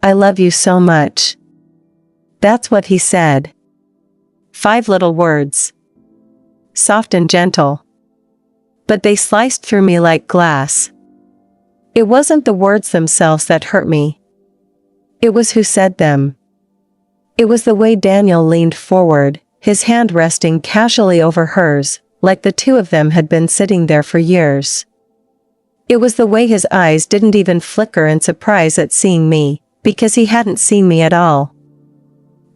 I love you so much." That's what he said. 5 little words. Soft and gentle. But they sliced through me like glass. It wasn't the words themselves that hurt me. It was who said them. It was the way Daniel leaned forward, his hand resting casually over hers, like the two of them had been sitting there for years. It was the way his eyes didn't even flicker in surprise at seeing me, because he hadn't seen me at all.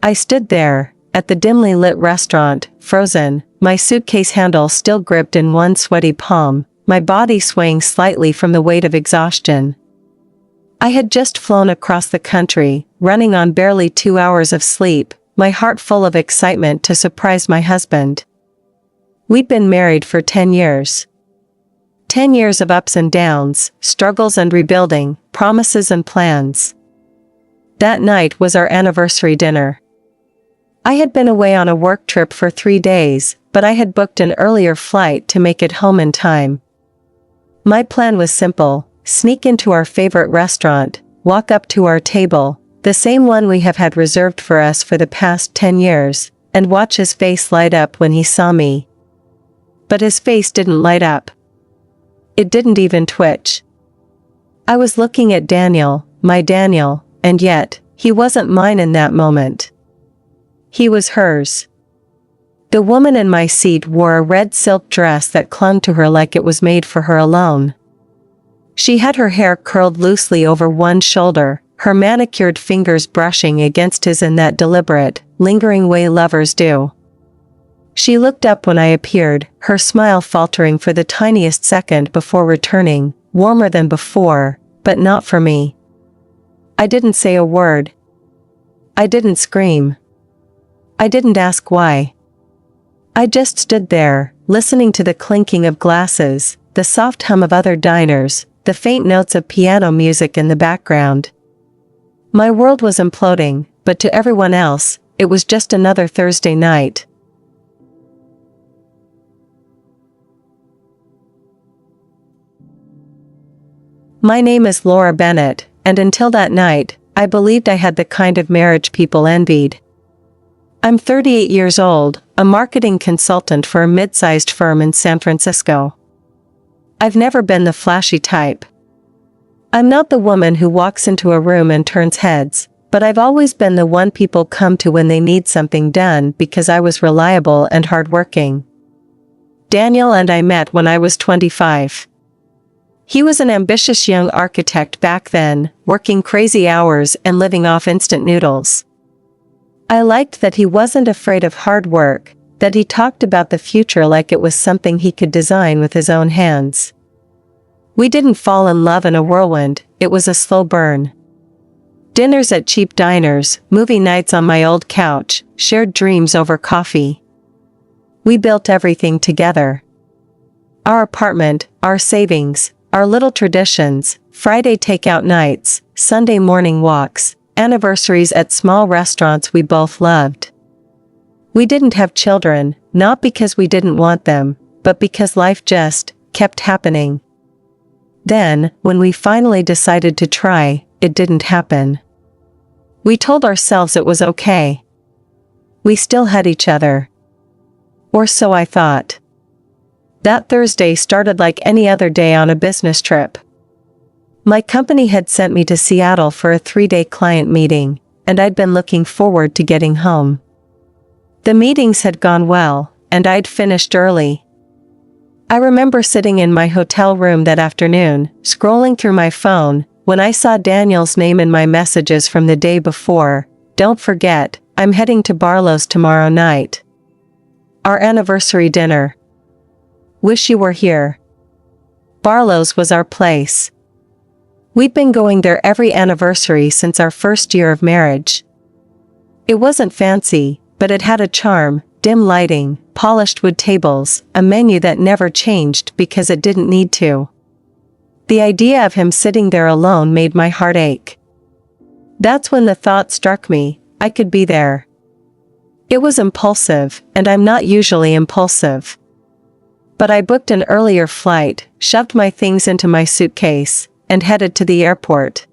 I stood there, at the dimly lit restaurant, frozen, my suitcase handle still gripped in one sweaty palm, my body swaying slightly from the weight of exhaustion. I had just flown across the country, running on barely 2 hours of sleep, my heart full of excitement to surprise my husband. We'd been married for 10 years. 10 years of ups and downs, struggles and rebuilding, promises and plans. That night was our anniversary dinner. I had been away on a work trip for 3 days, but I had booked an earlier flight to make it home in time. My plan was simple: sneak into our favorite restaurant, walk up to our table, the same one we have had reserved for us for the past 10 years, and watch his face light up when he saw me. But his face didn't light up. It didn't even twitch. I was looking at Daniel, my Daniel, and yet, he wasn't mine in that moment. He was hers. The woman in my seat wore a red silk dress that clung to her like it was made for her alone. She had her hair curled loosely over one shoulder, her manicured fingers brushing against his in that deliberate, lingering way lovers do. She looked up when I appeared, her smile faltering for the tiniest second before returning, warmer than before, but not for me. I didn't say a word. I didn't scream. I didn't ask why. I just stood there, listening to the clinking of glasses, the soft hum of other diners, the faint notes of piano music in the background. My world was imploding, but to everyone else, it was just another Thursday night. My name is Laura Bennett, and until that night, I believed I had the kind of marriage people envied. I'm 38 years old, a marketing consultant for a mid-sized firm in San Francisco. I've never been the flashy type. I'm not the woman who walks into a room and turns heads, but I've always been the one people come to when they need something done because I was reliable and hardworking. Daniel and I met when I was 25. He was an ambitious young architect back then, working crazy hours and living off instant noodles. I liked that he wasn't afraid of hard work, that he talked about the future like it was something he could design with his own hands. We didn't fall in love in a whirlwind, it was a slow burn. Dinners at cheap diners, movie nights on my old couch, shared dreams over coffee. We built everything together. Our apartment, our savings, our little traditions, Friday takeout nights, Sunday morning walks, anniversaries at small restaurants we both loved. We didn't have children, not because we didn't want them, but because life just kept happening. Then, when we finally decided to try, it didn't happen. We told ourselves it was okay. We still had each other. Or so I thought. That Thursday started like any other day on a business trip. My company had sent me to Seattle for a 3-day client meeting, and I'd been looking forward to getting home. The meetings had gone well, and I'd finished early. I remember sitting in my hotel room that afternoon, scrolling through my phone, when I saw Daniel's name in my messages from the day before. Don't forget, I'm heading to Barlow's tomorrow night. Our anniversary dinner. Wish you were here. Barlow's was our place. We'd been going there every anniversary since our first year of marriage. It wasn't fancy, but it had a charm, dim lighting, polished wood tables, a menu that never changed because it didn't need to. The idea of him sitting there alone made my heart ache. That's when the thought struck me, I could be there. It was impulsive, and I'm not usually impulsive. But I booked an earlier flight, shoved my things into my suitcase, and headed to the airport.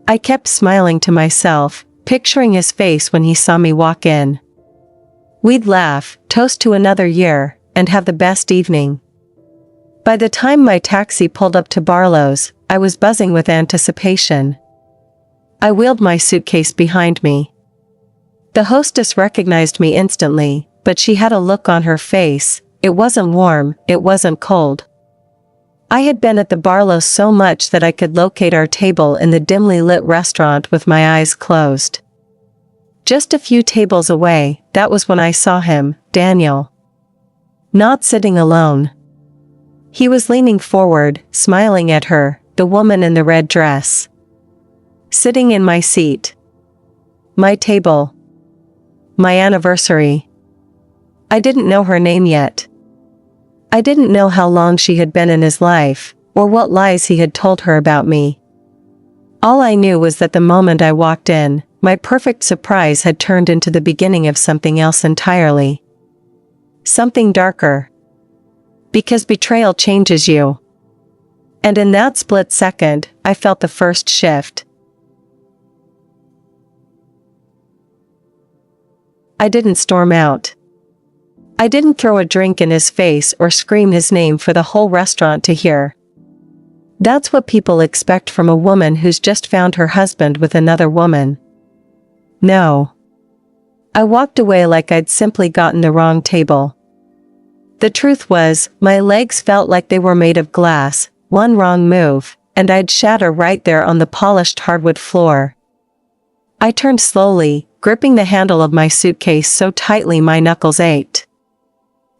I kept smiling to myself, picturing his face when he saw me walk in. We'd laugh, toast to another year, and have the best evening. By the time my taxi pulled up to Barlow's, I was buzzing with anticipation. I wheeled my suitcase behind me. The hostess recognized me instantly, but she had a look on her face. It wasn't warm, it wasn't cold. I had been at the Barlow's so much that I could locate our table in the dimly lit restaurant with my eyes closed. Just a few tables away, that was when I saw him, Daniel. Not sitting alone. He was leaning forward, smiling at her, the woman in the red dress. Sitting in my seat. My table. My anniversary. I didn't know her name yet. I didn't know how long she had been in his life, or what lies he had told her about me. All I knew was that the moment I walked in, my perfect surprise had turned into the beginning of something else entirely. Something darker. Because betrayal changes you. And in that split second, I felt the first shift. I didn't storm out. I didn't throw a drink in his face or scream his name for the whole restaurant to hear. That's what people expect from a woman who's just found her husband with another woman. No. I walked away like I'd simply gotten the wrong table. The truth was, my legs felt like they were made of glass, one wrong move, and I'd shatter right there on the polished hardwood floor. I turned slowly, gripping the handle of my suitcase so tightly my knuckles ached.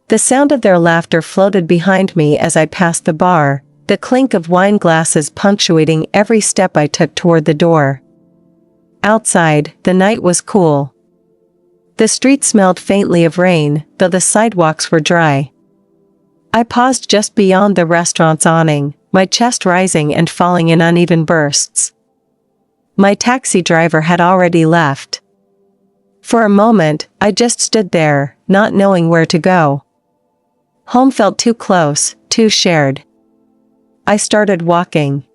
The sound of their laughter floated behind me as I passed the bar, the clink of wine glasses punctuating every step I took toward the door. Outside, the night was cool. The street smelled faintly of rain, though the sidewalks were dry. I paused just beyond the restaurant's awning, my chest rising and falling in uneven bursts. My taxi driver had already left. For a moment, I just stood there, not knowing where to go. Home felt too close, too shared. I started walking.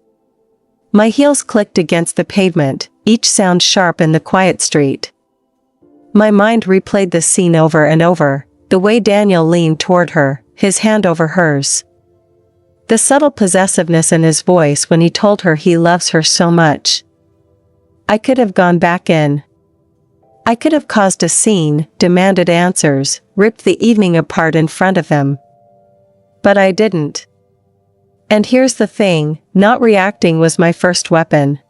My heels clicked against the pavement, each sound sharp in the quiet street. My mind replayed the scene over and over, the way Daniel leaned toward her, his hand over hers. The subtle possessiveness in his voice when he told her he loves her so much. I could have gone back in. I could have caused a scene, demanded answers, ripped the evening apart in front of him. But I didn't. And here's the thing, not reacting was my first weapon.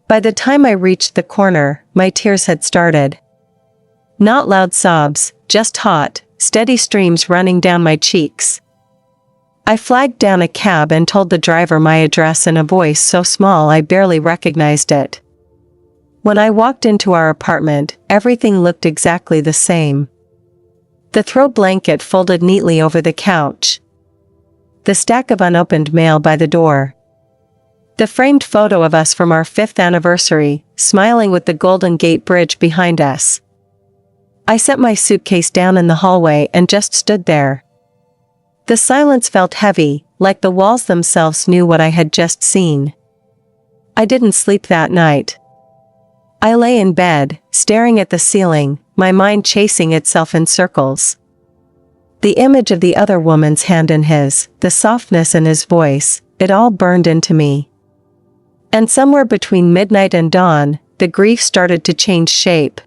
By the time I reached the corner, my tears had started. Not loud sobs, just hot, steady streams running down my cheeks. I flagged down a cab and told the driver my address in a voice so small I barely recognized it. When I walked into our apartment, everything looked exactly the same. The throw blanket folded neatly over the couch. The stack of unopened mail by the door. The framed photo of us from our 5th anniversary, smiling with the Golden Gate Bridge behind us. I set my suitcase down in the hallway and just stood there. The silence felt heavy, like the walls themselves knew what I had just seen. I didn't sleep that night. I lay in bed, staring at the ceiling, my mind chasing itself in circles. The image of the other woman's hand in his, the softness in his voice, it all burned into me. And somewhere between midnight and dawn, the grief started to change shape.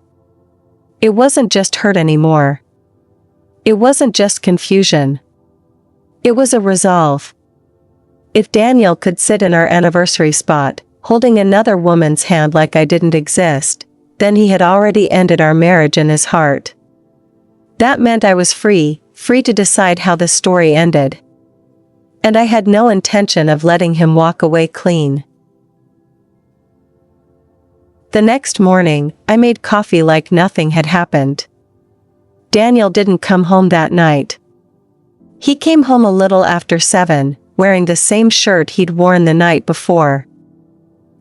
It wasn't just hurt anymore. It wasn't just confusion. It was a resolve. If Daniel could sit in our anniversary spot, holding another woman's hand like I didn't exist, then he had already ended our marriage in his heart. That meant I was free to decide how the story ended. And I had no intention of letting him walk away clean. The next morning, I made coffee like nothing had happened. Daniel didn't come home that night. He came home a little after 7, wearing the same shirt he'd worn the night before.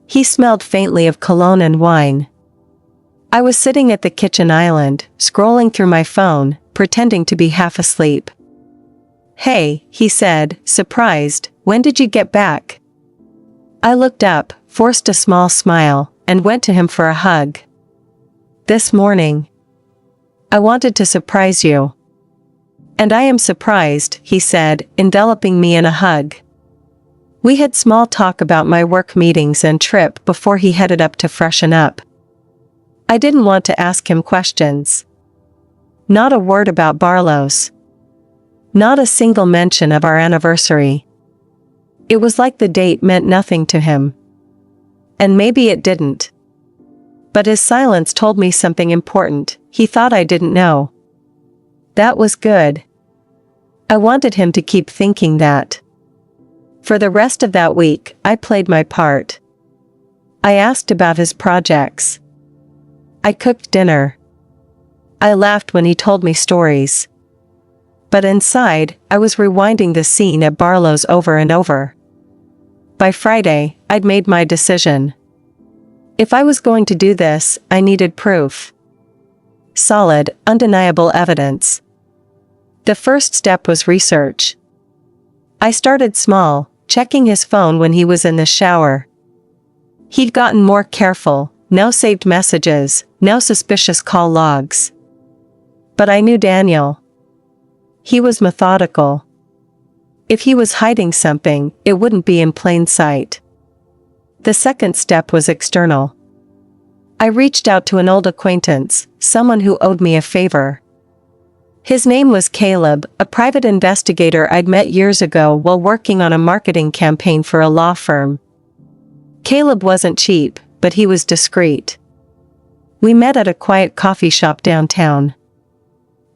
He smelled faintly of cologne and wine. I was sitting at the kitchen island, scrolling through my phone, pretending to be half asleep. "Hey," he said, surprised, "when did you get back?" I looked up, forced a small smile, and went to him for a hug. "This morning. I wanted to surprise you." "And I am surprised," he said, enveloping me in a hug. We had small talk about my work meetings and trip before he headed up to freshen up. I didn't want to ask him questions. Not a word about Barlow's. Not a single mention of our anniversary. It was like the date meant nothing to him. And maybe it didn't. But his silence told me something important. He thought I didn't know. That was good. I wanted him to keep thinking that. For the rest of that week, I played my part. I asked about his projects. I cooked dinner. I laughed when he told me stories. But inside, I was rewinding the scene at Barlow's over and over. By Friday, I'd made my decision. If I was going to do this, I needed proof. Solid, undeniable evidence. The first step was research. I started small, checking his phone when he was in the shower. He'd gotten more careful, no saved messages, no suspicious call logs. But I knew Daniel. He was methodical. If he was hiding something, it wouldn't be in plain sight. The second step was external. I reached out to an old acquaintance, someone who owed me a favor. His name was Caleb, a private investigator I'd met years ago while working on a marketing campaign for a law firm. Caleb wasn't cheap, but he was discreet. We met at a quiet coffee shop downtown.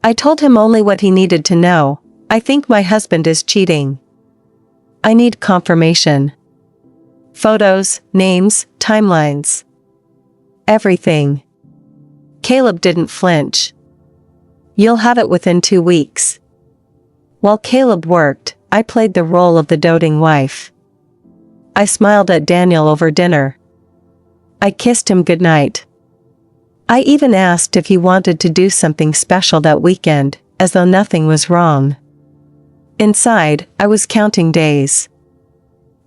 I told him only what he needed to know. "I think my husband is cheating. I need confirmation. Photos, names, timelines. Everything." Caleb didn't flinch. "You'll have it within 2 weeks." While Caleb worked, I played the role of the doting wife. I smiled at Daniel over dinner. I kissed him goodnight. I even asked if he wanted to do something special that weekend, as though nothing was wrong. Inside, I was counting days.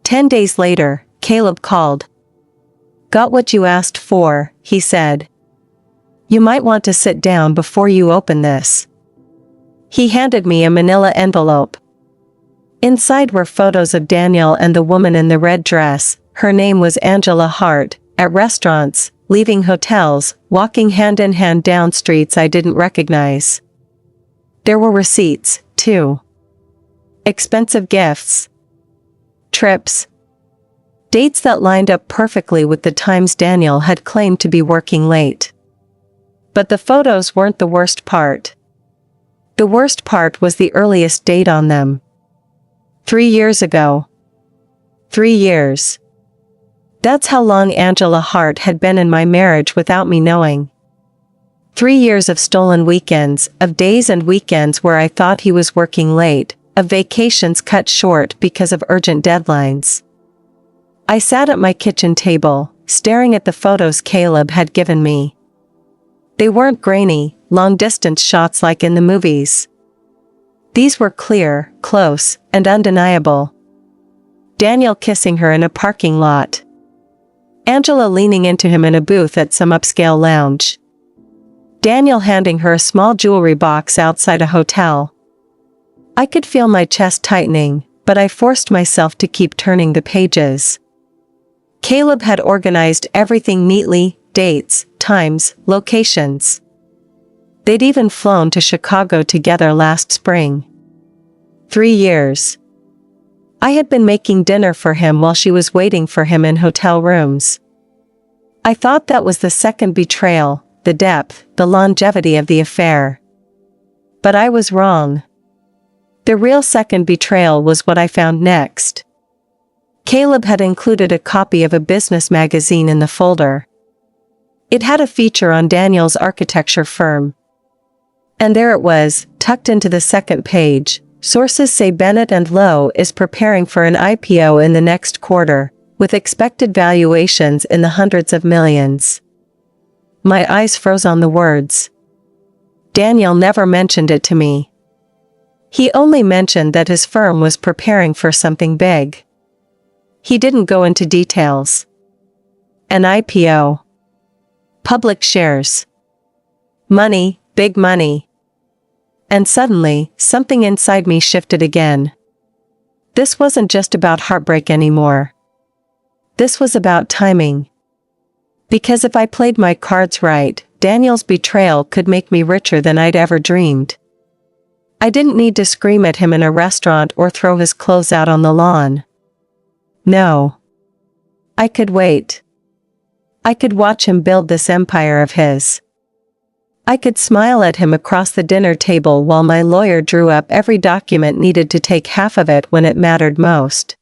10 days later, Caleb called. "Got what you asked for," he said. "You might want to sit down before you open this." He handed me a manila envelope. Inside were photos of Daniel and the woman in the red dress. Her name was Angela Hart, at restaurants, leaving hotels, walking hand in hand down streets I didn't recognize. There were receipts, too. Expensive gifts. Trips. Dates that lined up perfectly with the times Daniel had claimed to be working late. But the photos weren't the worst part. The worst part was the earliest date on them. 3 years ago. 3 years. That's how long Angela Hart had been in my marriage without me knowing. 3 years of stolen weekends, of days and weekends where I thought he was working late, of vacations cut short because of urgent deadlines. I sat at my kitchen table, staring at the photos Caleb had given me. They weren't grainy, long-distance shots like in the movies. These were clear, close, and undeniable. Daniel kissing her in a parking lot. Angela leaning into him in a booth at some upscale lounge. Daniel handing her a small jewelry box outside a hotel. I could feel my chest tightening, but I forced myself to keep turning the pages. Caleb had organized everything neatly, dates, times, locations. They'd even flown to Chicago together last spring. 3 years. I had been making dinner for him while she was waiting for him in hotel rooms. I thought that was the second betrayal, the depth, the longevity of the affair. But I was wrong. The real second betrayal was what I found next. Caleb had included a copy of a business magazine in the folder. It had a feature on Daniel's architecture firm. And there it was, tucked into the second page. Sources say Bennett and Lowe is preparing for an IPO in the next quarter, with expected valuations in the hundreds of millions. My eyes froze on the words. Daniel never mentioned it to me. He only mentioned that his firm was preparing for something big. He didn't go into details. An IPO. Public shares. Money, big money. And suddenly, something inside me shifted again. This wasn't just about heartbreak anymore. This was about timing. Because if I played my cards right, Daniel's betrayal could make me richer than I'd ever dreamed. I didn't need to scream at him in a restaurant or throw his clothes out on the lawn. No. I could wait. I could watch him build this empire of his. I could smile at him across the dinner table while my lawyer drew up every document needed to take half of it when it mattered most.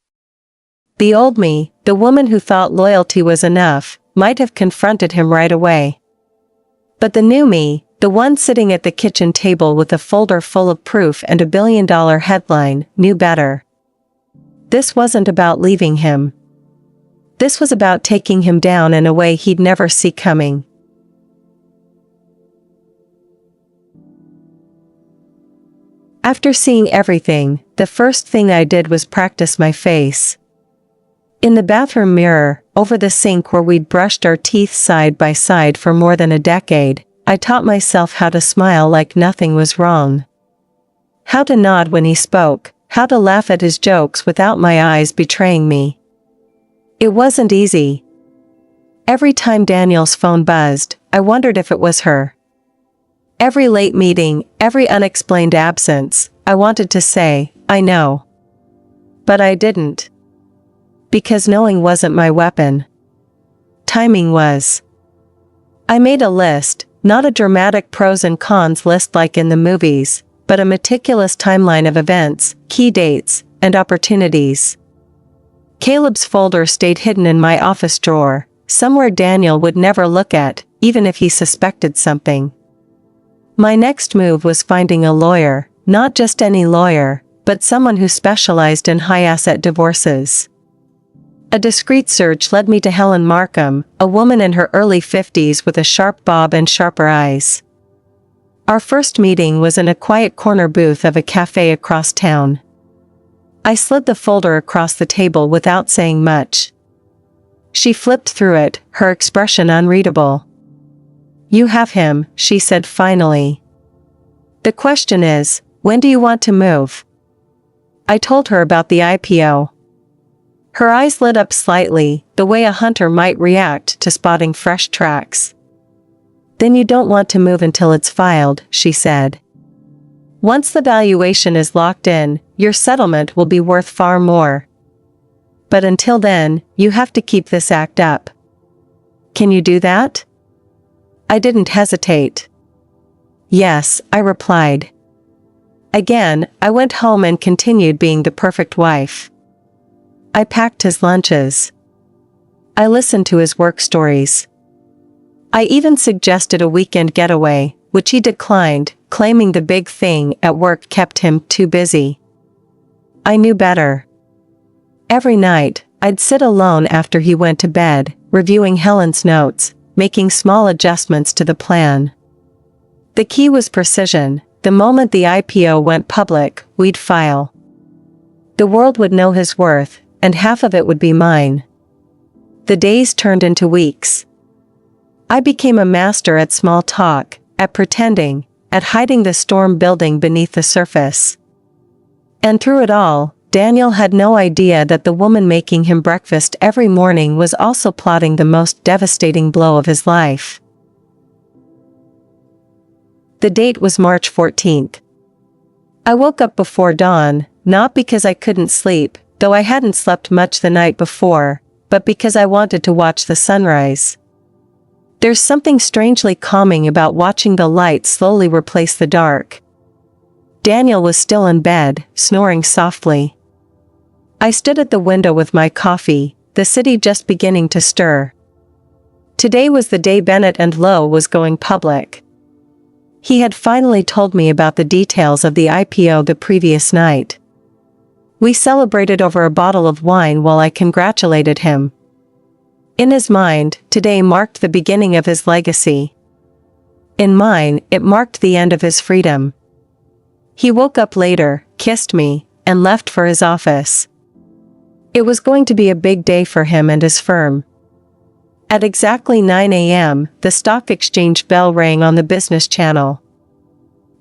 The old me, the woman who thought loyalty was enough, might have confronted him right away. But the new me, the one sitting at the kitchen table with a folder full of proof and a billion-dollar headline, knew better. This wasn't about leaving him. This was about taking him down in a way he'd never see coming. After seeing everything, the first thing I did was practice my face. In the bathroom mirror, over the sink where we'd brushed our teeth side by side for more than a decade, I taught myself how to smile like nothing was wrong. How to nod when he spoke, how to laugh at his jokes without my eyes betraying me. It wasn't easy. Every time Daniel's phone buzzed, I wondered if it was her. Every late meeting, every unexplained absence, I wanted to say, I know. But I didn't. Because knowing wasn't my weapon. Timing was. I made a list, not a dramatic pros and cons list like in the movies, but a meticulous timeline of events, key dates, and opportunities. Caleb's folder stayed hidden in my office drawer, somewhere Daniel would never look at, even if he suspected something. My next move was finding a lawyer, not just any lawyer, but someone who specialized in high-asset divorces. A discreet search led me to Helen Markham, a woman in her early 50s with a sharp bob and sharper eyes. Our first meeting was in a quiet corner booth of a cafe across town. I slid the folder across the table without saying much. She flipped through it, her expression unreadable. "You have him," she said finally. "The question is, when do you want to move?" I told her about the IPO. Her eyes lit up slightly, the way a hunter might react to spotting fresh tracks. "Then you don't want to move until it's filed," she said. "Once the valuation is locked in, your settlement will be worth far more. But until then, you have to keep this act up. Can you do that?" I didn't hesitate. "Yes," I replied. Again, I went home and continued being the perfect wife. I packed his lunches. I listened to his work stories. I even suggested a weekend getaway, which he declined, claiming the big thing at work kept him too busy. I knew better. Every night, I'd sit alone after he went to bed, reviewing Helen's notes, making small adjustments to the plan. The key was precision. The moment the IPO went public, we'd file. The world would know his worth, and half of it would be mine. The days turned into weeks. I became a master at small talk, at pretending, at hiding the storm building beneath the surface. And through it all, Daniel had no idea that the woman making him breakfast every morning was also plotting the most devastating blow of his life. The date was March 14th. I woke up before dawn, not because I couldn't sleep, though I hadn't slept much the night before, but because I wanted to watch the sunrise. There's something strangely calming about watching the light slowly replace the dark. Daniel was still in bed, snoring softly. I stood at the window with my coffee, the city just beginning to stir. Today was the day Bennett and Lowe was going public. He had finally told me about the details of the IPO the previous night. We celebrated over a bottle of wine while I congratulated him. In his mind, today marked the beginning of his legacy. In mine, it marked the end of his freedom. He woke up later, kissed me, and left for his office. It was going to be a big day for him and his firm. At exactly 9 a.m., the stock exchange bell rang on the business channel.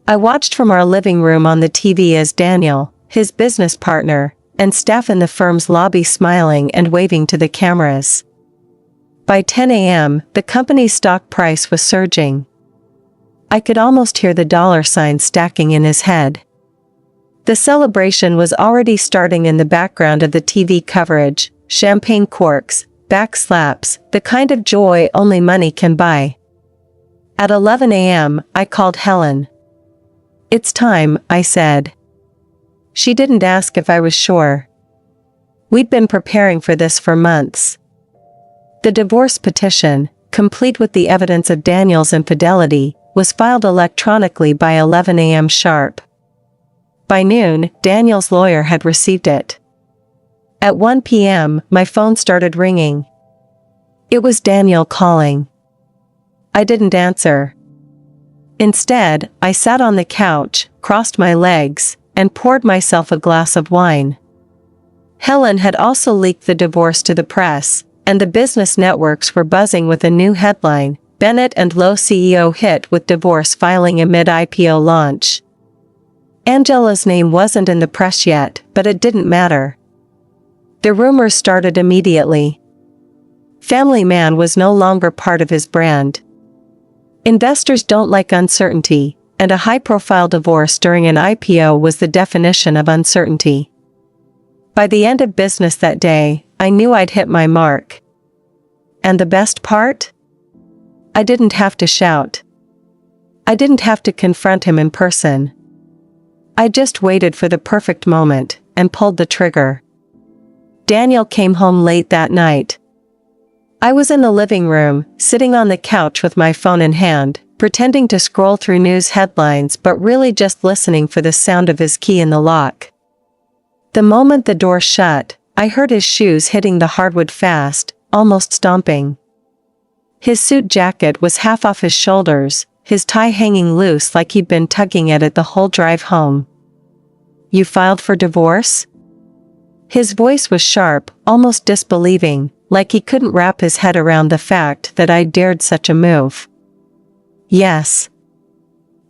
I watched from our living room on the TV as Daniel, his business partner, and staff in the firm's lobby smiling and waving to the cameras. By 10 a.m., the company's stock price was surging. I could almost hear the dollar signs stacking in his head. The celebration was already starting in the background of the TV coverage, champagne corks, back slaps, the kind of joy only money can buy. At 11 a.m., I called Helen. "It's time," I said. She didn't ask if I was sure. We'd been preparing for this for months. The divorce petition, complete with the evidence of Daniel's infidelity, was filed electronically by 11 a.m. sharp. By noon, Daniel's lawyer had received it. At 1 p.m., my phone started ringing. It was Daniel calling. I didn't answer. Instead, I sat on the couch, crossed my legs, and poured myself a glass of wine. Helen had also leaked the divorce to the press, and the business networks were buzzing with a new headline: Bennett and Lowe CEO hit with divorce filing amid IPO launch. Angela's name wasn't in the press yet, but it didn't matter. The rumors started immediately. Family Man was no longer part of his brand. Investors don't like uncertainty, and a high-profile divorce during an IPO was the definition of uncertainty. By the end of business that day, I knew I'd hit my mark. And the best part? I didn't have to shout. I didn't have to confront him in person. I just waited for the perfect moment, and pulled the trigger. Daniel came home late that night. I was in the living room, sitting on the couch with my phone in hand, pretending to scroll through news headlines but really just listening for the sound of his key in the lock. The moment the door shut, I heard his shoes hitting the hardwood fast, almost stomping. His suit jacket was half off his shoulders, his tie hanging loose like he'd been tugging at it the whole drive home. "You filed for divorce?" His voice was sharp, almost disbelieving, like he couldn't wrap his head around the fact that I'd dared such a move. "Yes."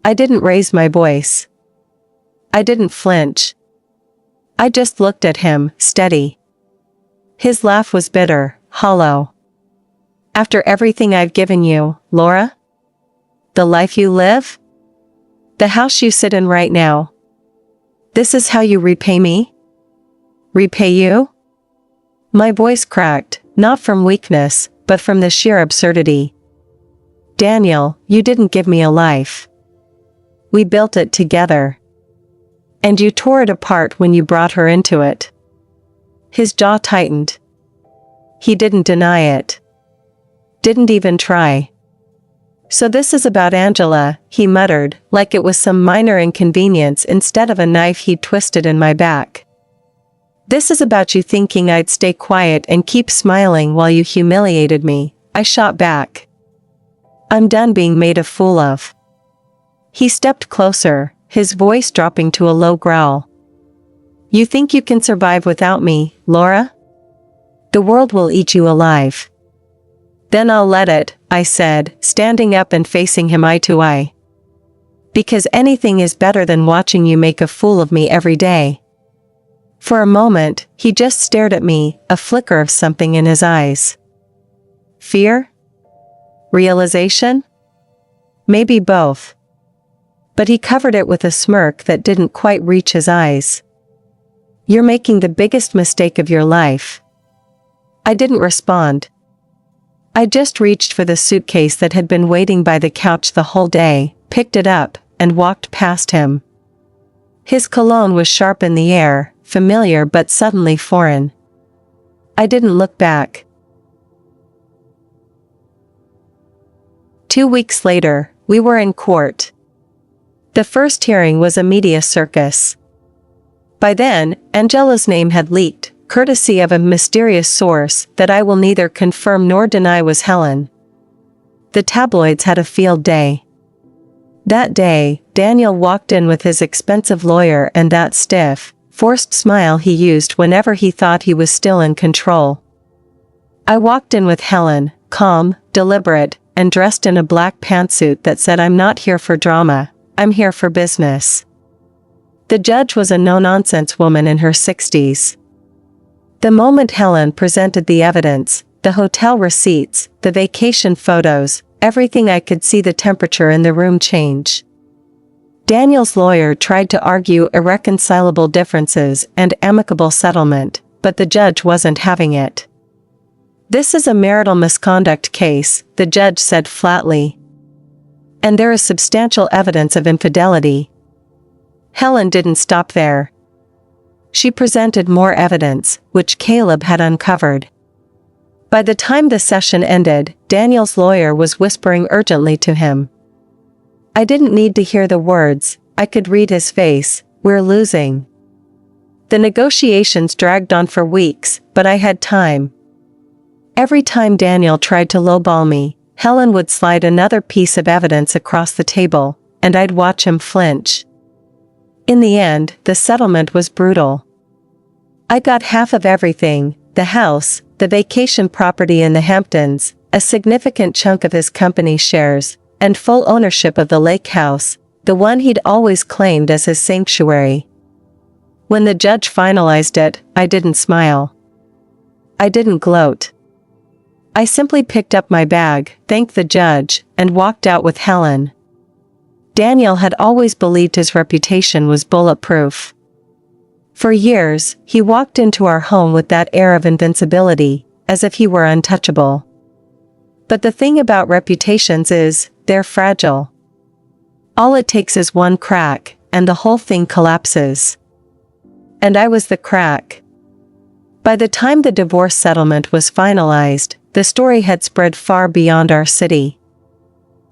I didn't raise my voice. I didn't flinch. I just looked at him, steady. His laugh was bitter, hollow. "After everything I've given you, Laura? The life you live? The house you sit in right now? This is how you repay me?" "Repay you?" My voice cracked, not from weakness, but from the sheer absurdity. "Daniel, you didn't give me a life. We built it together. And you tore it apart when you brought her into it." His jaw tightened. He didn't deny it. Didn't even try. "So this is about Angela," he muttered, like it was some minor inconvenience instead of a knife he'd twisted in my back. "This is about you thinking I'd stay quiet and keep smiling while you humiliated me," I shot back. "I'm done being made a fool of." He stepped closer, his voice dropping to a low growl. "You think you can survive without me, Laura? The world will eat you alive." "Then I'll let it," I said, standing up and facing him eye to eye. "Because anything is better than watching you make a fool of me every day." For a moment, he just stared at me, a flicker of something in his eyes. Fear? Realization? Maybe both. But he covered it with a smirk that didn't quite reach his eyes. "You're making the biggest mistake of your life." I didn't respond. I just reached for the suitcase that had been waiting by the couch the whole day, picked it up, and walked past him. His cologne was sharp in the air, familiar but suddenly foreign. I didn't look back. 2 weeks later, we were in court. The first hearing was a media circus. By then, Angela's name had leaked, courtesy of a mysterious source that I will neither confirm nor deny was Helen. The tabloids had a field day. That day, Daniel walked in with his expensive lawyer and that stiff, forced smile he used whenever he thought he was still in control. I walked in with Helen, calm, deliberate, and dressed in a black pantsuit that said, "I'm not here for drama, I'm here for business." The judge was a no-nonsense woman in her 60s. The moment Helen presented the evidence, the hotel receipts, the vacation photos, everything, I could see the temperature in the room change. Daniel's lawyer tried to argue irreconcilable differences and amicable settlement, but the judge wasn't having it. "This is a marital misconduct case," the judge said flatly. "And there is substantial evidence of infidelity." Helen didn't stop there. She presented more evidence, which Caleb had uncovered. By the time the session ended, Daniel's lawyer was whispering urgently to him. I didn't need to hear the words, I could read his face. "We're losing." The negotiations dragged on for weeks, but I had time. Every time Daniel tried to lowball me, Helen would slide another piece of evidence across the table, and I'd watch him flinch. In the end, the settlement was brutal. I got half of everything: the house, the vacation property in the Hamptons, a significant chunk of his company shares, and full ownership of the lake house, the one he'd always claimed as his sanctuary. When the judge finalized it, I didn't smile. I didn't gloat. I simply picked up my bag, thanked the judge, and walked out with Helen. Daniel had always believed his reputation was bulletproof. For years, he walked into our home with that air of invincibility, as if he were untouchable. But the thing about reputations is, they're fragile. All it takes is one crack, and the whole thing collapses. And I was the crack. By the time the divorce settlement was finalized, the story had spread far beyond our city.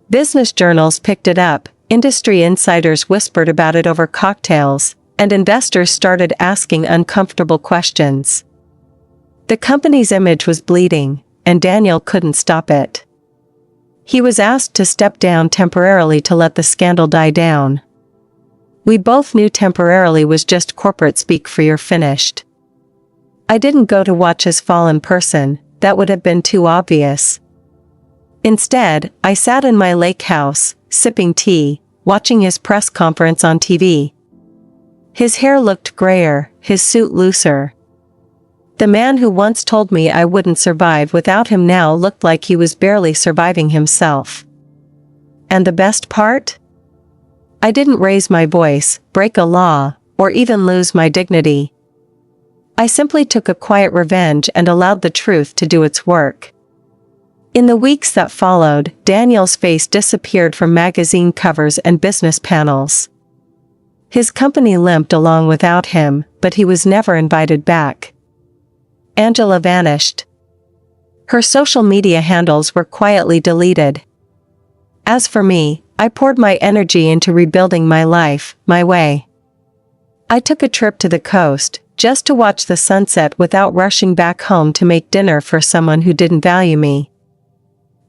Business journals picked it up, industry insiders whispered about it over cocktails, and investors started asking uncomfortable questions. The company's image was bleeding, and Daniel couldn't stop it. He was asked to step down temporarily to let the scandal die down. We both knew temporarily was just corporate speak for "you're finished." I didn't go to watch his fall in person, that would have been too obvious. Instead, I sat in my lake house, sipping tea, watching his press conference on TV. His hair looked grayer, his suit looser. The man who once told me I wouldn't survive without him now looked like he was barely surviving himself. And the best part? I didn't raise my voice, break a law, or even lose my dignity. I simply took a quiet revenge and allowed the truth to do its work. In the weeks that followed, Daniel's face disappeared from magazine covers and business panels. His company limped along without him, but he was never invited back. Angela vanished. Her social media handles were quietly deleted. As for me, I poured my energy into rebuilding my life, my way. I took a trip to the coast, just to watch the sunset without rushing back home to make dinner for someone who didn't value me.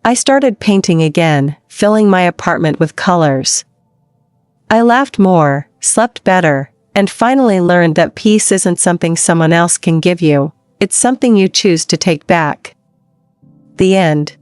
I started painting again, filling my apartment with colors. I laughed more, slept better, and finally learned that peace isn't something someone else can give you, it's something you choose to take back. The end.